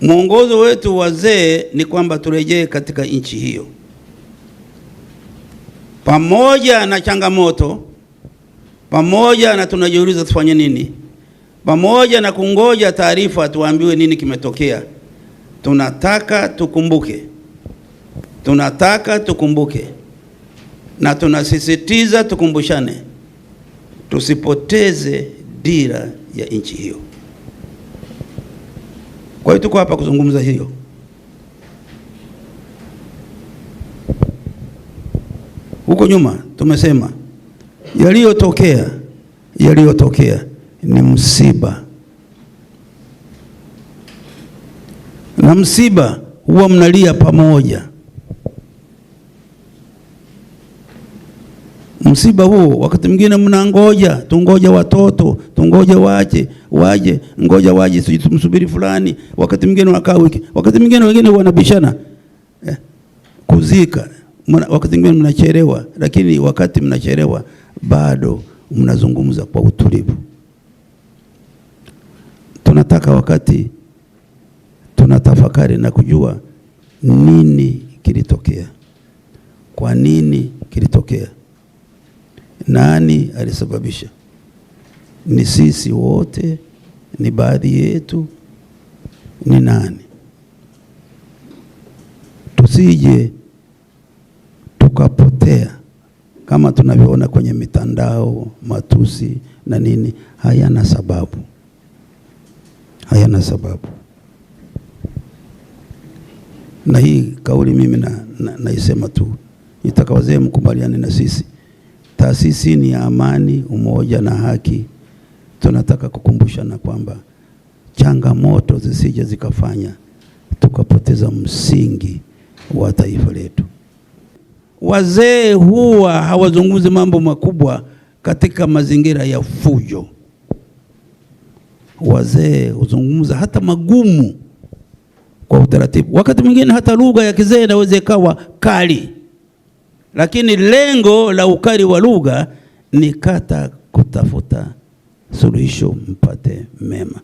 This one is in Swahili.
Mwongozo wetu wazee ni kwamba turejee katika nchi hiyo, pamoja na changamoto, pamoja na tunajiuliza tufanye nini, pamoja na kungoja taarifa tuambiwe nini kimetokea. Tunataka tukumbuke na tunasisitiza tukumbushane, tusipoteze dira ya nchi hiyo. Kwa hiyo tuko hapa kuzungumza hiyo. Huko nyuma tumesema yaliyotokea ni msiba, na msiba huwa mnalia pamoja. Msiba huo wakati mwingine mnangoja, tungoja watoto, tungoja waje, ngoja waje, tumsubiri fulani, wakati mwingine wakaa wiki, wakati mwingine wengine wanabishana kuzika, wakati mwingine mnachelewa, lakini wakati mnachelewa bado mnazungumza kwa utulivu. Tunataka wakati tunatafakari na kujua nini kilitokea, kwa nini kilitokea, nani alisababisha, ni sisi wote, ni baadhi yetu, ni nani? Tusije tukapotea kama tunavyoona kwenye mitandao, matusi na nini, hayana sababu. Na hii kauli mimi naisema tu, nitaka wazee mkubaliane na sisi. Taasisi ni ya amani, umoja na haki. Tunataka kukumbushana kwamba changamoto zisije zikafanya tukapoteza msingi wa taifa letu. Wazee huwa hawazungumzi mambo makubwa katika mazingira ya fujo. Wazee huzungumza hata magumu kwa utaratibu. Wakati mwingine hata lugha ya kizee inaweza ikawa kali, lakini lengo la ukali wa lugha ni kutafuta suluhisho mpate mema.